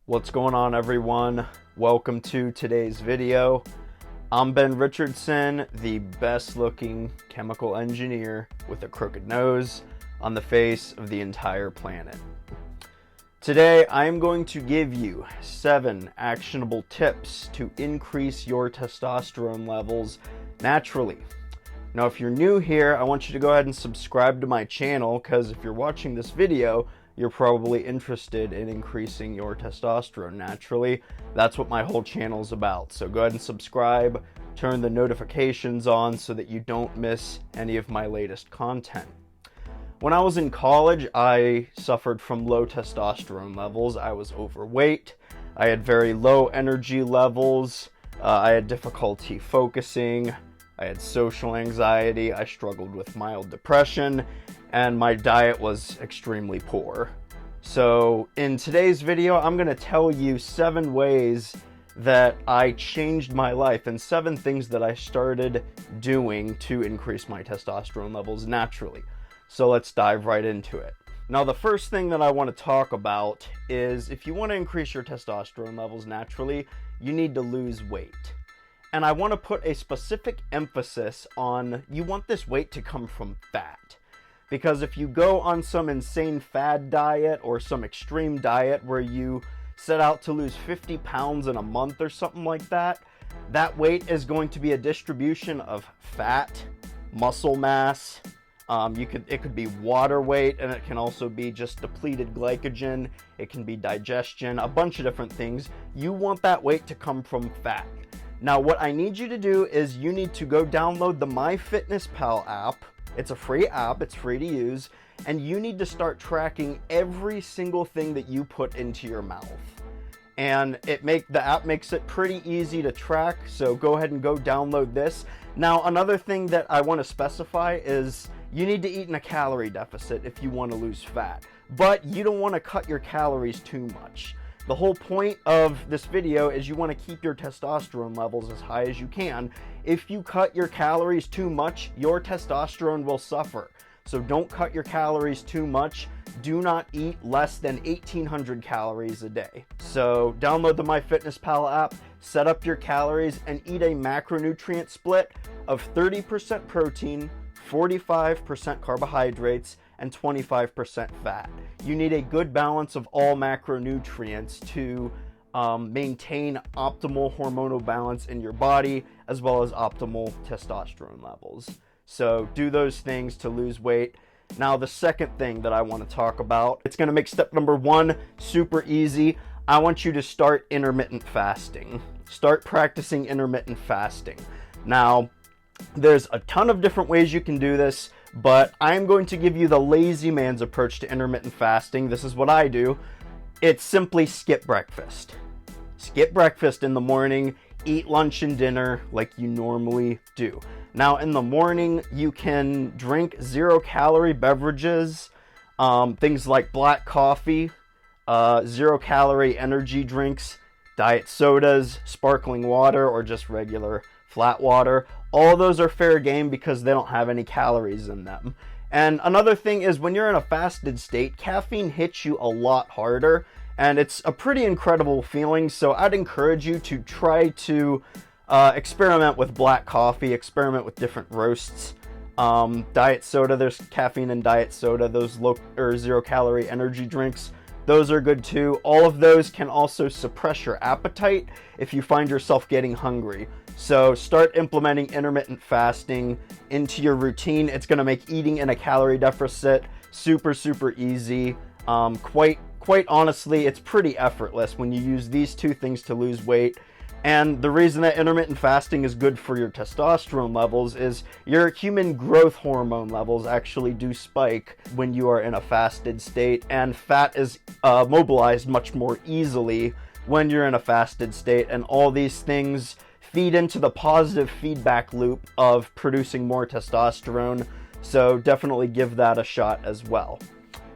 What's going on, everyone? Welcome to today's video. I'm Ben Richardson, the best looking chemical engineer with a crooked nose on the face of the entire planet. Today I am going to give you 7 actionable tips to increase your testosterone levels naturally. Now, if you're new here, I want you to go ahead and subscribe to my channel, because if you're watching this video, you're probably interested in increasing your testosterone naturally. That's what my whole channel is about. So go ahead and subscribe, turn the notifications on so that you don't miss any of my latest content. When I was in college, I suffered from low testosterone levels. I was overweight. I had very low energy levels. I had difficulty focusing. I had social anxiety. I struggled with mild depression. And my diet was extremely poor. So in today's video, I'm going to tell you 7 ways that I changed my life and 7 things that I started doing to increase my testosterone levels naturally. So let's dive right into it. Now, the first thing that I want to talk about is if you want to increase your testosterone levels naturally, you need to lose weight. And I want to put a specific emphasis on you want this weight to come from fat. Because if you go on some insane fad diet or some extreme diet where you set out to lose 50 pounds in a month or something like that, that weight is going to be a distribution of fat, muscle mass. It could be water weight, and it can also be just depleted glycogen. It can be digestion, a bunch of different things. You want that weight to come from fat. Now, what I need you to do is you need to go download the MyFitnessPal app. It's a free app, it's free to use, and you need to start tracking every single thing that you put into your mouth. And the app makes it pretty easy to track, so go ahead and go download this. Now, another thing that I want to specify is you need to eat in a calorie deficit if you want to lose fat, but you don't want to cut your calories too much. The whole point of this video is you want to keep your testosterone levels as high as you can. If you cut your calories too much, your testosterone will suffer. So don't cut your calories too much. Do not eat less than 1,800 calories a day. So download the MyFitnessPal app, set up your calories, and eat a macronutrient split of 30% protein, 45% carbohydrates, and 25% fat. You need a good balance of all macronutrients to maintain optimal hormonal balance in your body, as well as optimal testosterone levels. So do those things to lose weight. Now, the second thing that I want to talk about, it's going to make step number 1 super easy. I want you to start intermittent fasting. Start practicing intermittent fasting. Now, there's a ton of different ways you can do this, but I'm going to give you the lazy man's approach to intermittent fasting. This is what I do. It's simply skip breakfast. Skip breakfast in the morning, eat lunch and dinner like you normally do. Now, in the morning, you can drink 0-calorie beverages, things like black coffee, 0-calorie energy drinks, diet sodas, sparkling water, or just regular flat water. All those are fair game because they don't have any calories in them. And another thing is, when you're in a fasted state, caffeine hits you a lot harder, and it's a pretty incredible feeling. So I'd encourage you to try to experiment with black coffee, experiment with different roasts. Diet soda, there's caffeine in diet soda. Those low or 0-calorie energy drinks, those are good too. All of those can also suppress your appetite if you find yourself getting hungry. So start implementing intermittent fasting into your routine. It's going to make eating in a calorie deficit super easy. Quite honestly, it's pretty effortless when you use these 2 things to lose weight. And the reason that intermittent fasting is good for your testosterone levels is your human growth hormone levels actually do spike when you are in a fasted state, and fat is mobilized much more easily when you're in a fasted state, and all these things feed into the positive feedback loop of producing more testosterone. So definitely give that a shot as well.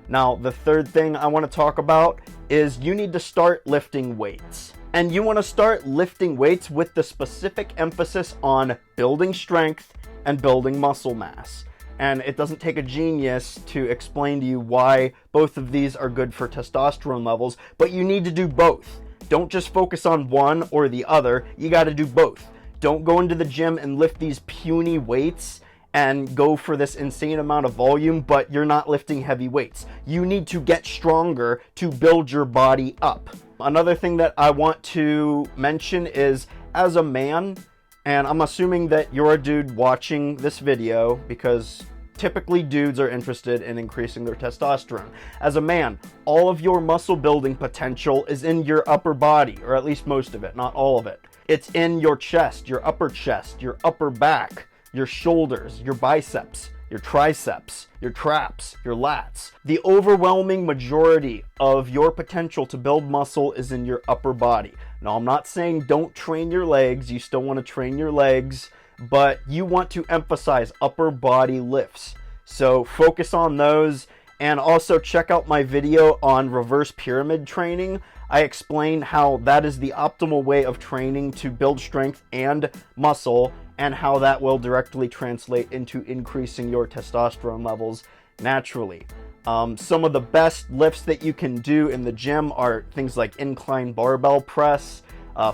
Now, the third thing I want to talk about is you need to start lifting weights. And you want to start lifting weights with the specific emphasis on building strength and building muscle mass. And it doesn't take a genius to explain to you why both of these are good for testosterone levels, but you need to do both. Don't just focus on one or the other, you gotta do both. Don't go into the gym and lift these puny weights and go for this insane amount of volume, but you're not lifting heavy weights. You need to get stronger to build your body up. Another thing that I want to mention is, as a man, and I'm assuming that you're a dude watching this video because typically dudes are interested in increasing their testosterone. As a man, all of your muscle building potential is in your upper body, or at least most of it, not all of it. It's in your chest, your upper back, your shoulders, your biceps, your triceps, your traps, your lats. The overwhelming majority of your potential to build muscle is in your upper body. Now, I'm not saying don't train your legs. You still want to train your legs, but you want to emphasize upper body lifts. So focus on those, and also check out my video on reverse pyramid training. I explain how that is the optimal way of training to build strength and muscle, and how that will directly translate into increasing your testosterone levels naturally. Some of the best lifts that you can do in the gym are things like incline barbell press,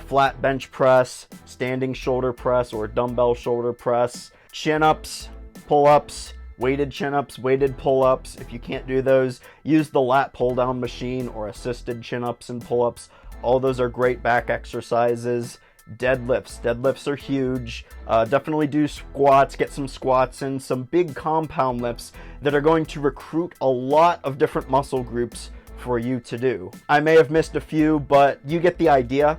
flat bench press, standing shoulder press or dumbbell shoulder press, chin-ups, pull-ups, weighted chin-ups, weighted pull-ups. If you can't do those, use the lat pull-down machine or assisted chin-ups and pull-ups. All those are great back exercises. Deadlifts are huge. Definitely do squats, get some squats in, some big compound lifts that are going to recruit a lot of different muscle groups for you to do. I may have missed a few, but you get the idea.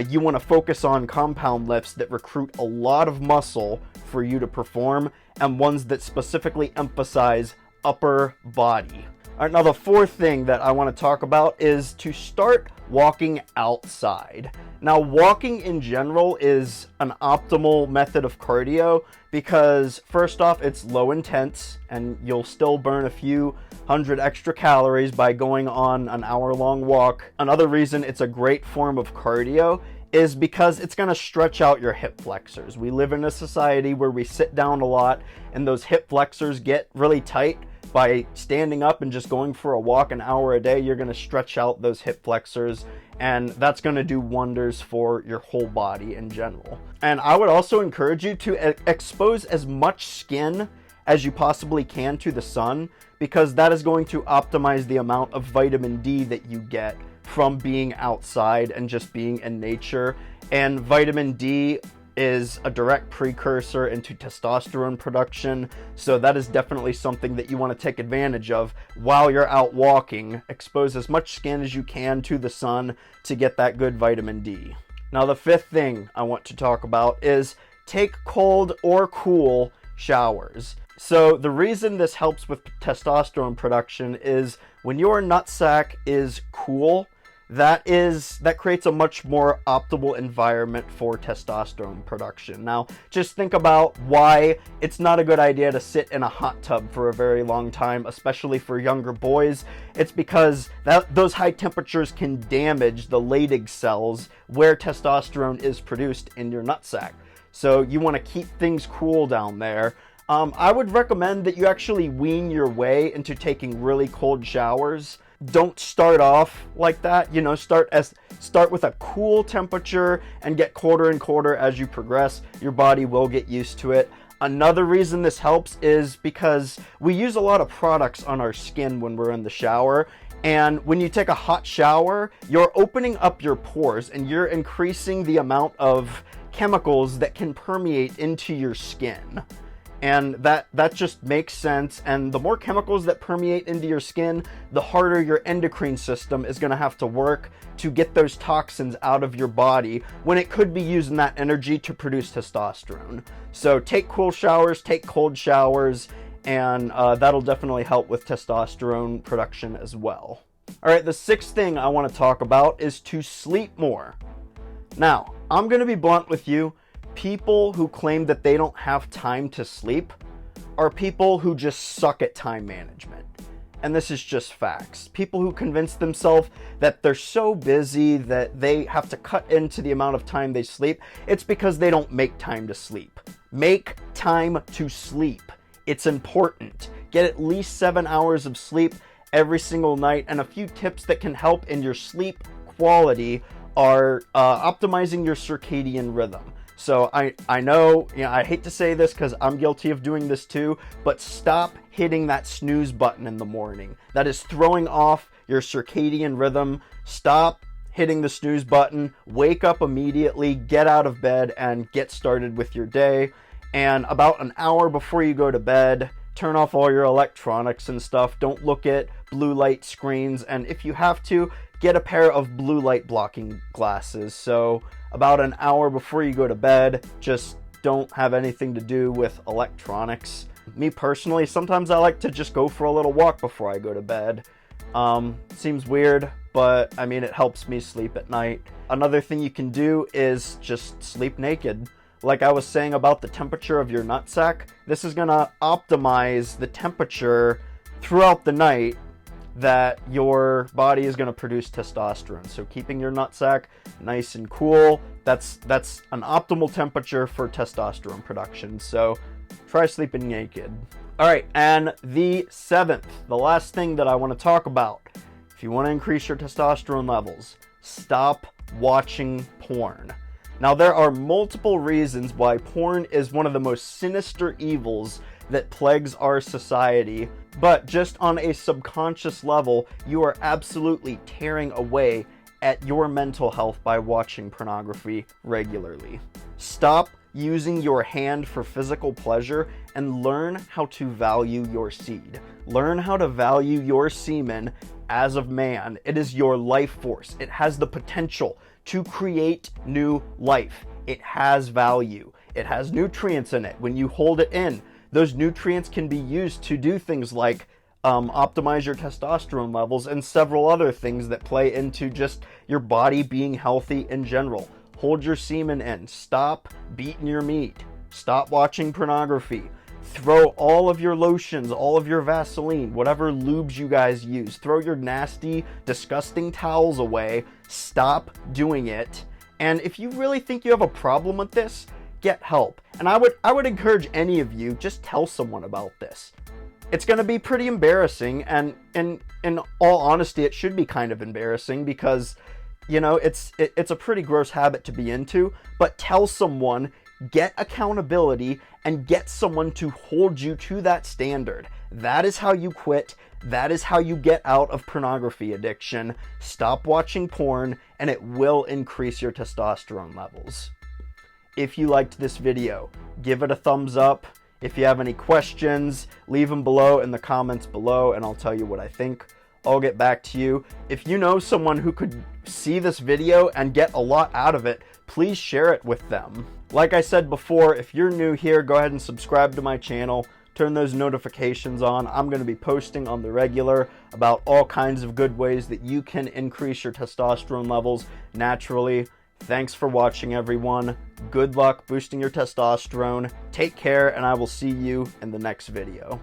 You want to focus on compound lifts that recruit a lot of muscle for you to perform, and ones that specifically emphasize upper body. All right, now the fourth thing that I want to talk about is to start walking outside. Now, walking in general is an optimal method of cardio because, first off, it's low intense and you'll still burn a few hundred extra calories by going on an hour-long walk. Another reason it's a great form of cardio is because it's going to stretch out your hip flexors. We live in a society where we sit down a lot and those hip flexors get really tight. By standing up and just going for a walk an hour a day, you're going to stretch out those hip flexors, and that's going to do wonders for your whole body in general. And I would also encourage you to expose as much skin as you possibly can to the sun, because that is going to optimize the amount of vitamin D that you get from being outside and just being in nature. And vitamin D is a direct precursor into testosterone production, so that is definitely something that you want to take advantage of while you're out walking. Expose as much skin as you can to the sun to get that good vitamin D. Now, the fifth thing I want to talk about is take cold or cool showers. So the reason this helps with testosterone production is when your nutsack is cool, that creates a much more optimal environment for testosterone production. Now, just think about why it's not a good idea to sit in a hot tub for a very long time, especially for younger boys. It's because those high temperatures can damage the Leydig cells where testosterone is produced in your nutsack. So you want to keep things cool down there. I would recommend that you actually wean your way into taking really cold showers. Don't start off like that, start with a cool temperature and get colder and colder as you progress. Your body will get used to it. Another reason this helps is because we use a lot of products on our skin when we're in the shower. And when you take a hot shower, you're opening up your pores and you're increasing the amount of chemicals that can permeate into your skin. And that just makes sense. And the more chemicals that permeate into your skin, the harder your endocrine system is going to have to work to get those toxins out of your body when it could be using that energy to produce testosterone. So take cool showers, take cold showers, and that'll definitely help with testosterone production as well. All right, the sixth thing I want to talk about is to sleep more. Now, I'm going to be blunt with you. People who claim that they don't have time to sleep are people who just suck at time management. And this is just facts. People who convince themselves that they're so busy that they have to cut into the amount of time they sleep, it's because they don't make time to sleep. Make time to sleep. It's important. Get at least 7 hours of sleep every single night, and a few tips that can help in your sleep quality are optimizing your circadian rhythm. So I know, I hate to say this because I'm guilty of doing this too, but stop hitting that snooze button in the morning. That is throwing off your circadian rhythm. Stop hitting the snooze button. Wake up immediately, get out of bed, and get started with your day. And about an hour before you go to bed, turn off all your electronics and stuff. Don't look at blue light screens, and if you have to, get a pair of blue light blocking glasses. So about an hour before you go to bed, just don't have anything to do with electronics. Me personally, sometimes I like to just go for a little walk before I go to bed. Seems weird, but I mean, it helps me sleep at night. Another thing you can do is just sleep naked. Like I was saying about the temperature of your nutsack, this is gonna optimize the temperature throughout the night that your body is gonna produce testosterone. So keeping your nutsack nice and cool, that's an optimal temperature for testosterone production. So try sleeping naked. All right, and the seventh, the last thing that I want to talk about, if you want to increase your testosterone levels, stop watching porn. Now, there are multiple reasons why porn is one of the most sinister evils that plagues our society, but just on a subconscious level, you are absolutely tearing away at your mental health by watching pornography regularly. Stop using your hand for physical pleasure and learn how to value your seed. Learn how to value your semen as a man. It is your life force. It has the potential to create new life. It has value. It has nutrients in it. When you hold it in, those nutrients can be used to do things like optimize your testosterone levels and several other things that play into just your body being healthy in general. Hold your semen in. Stop beating your meat. Stop watching pornography. Throw all of your lotions, all of your Vaseline, whatever lubes you guys use. Throw your nasty, disgusting towels away. Stop doing it. And if you really think you have a problem with this, get help. And I would encourage any of you, just tell someone about this. It's going to be pretty embarrassing, and in all honesty, it should be kind of embarrassing because, you know, it's a pretty gross habit to be into, but tell someone, get accountability, and get someone to hold you to that standard. That is how you quit. That is how you get out of pornography addiction. Stop watching porn, and it will increase your testosterone levels. If you liked this video, give it a thumbs up. If you have any questions, leave them below in the comments below, and I'll tell you what I think. I'll get back to you. If you know someone who could see this video and get a lot out of it, please share it with them. Like I said before, if you're new here, go ahead and subscribe to my channel. Turn those notifications on. I'm going to be posting on the regular about all kinds of good ways that you can increase your testosterone levels naturally. Thanks for watching, everyone. Good luck boosting your testosterone. Take care, and I will see you in the next video.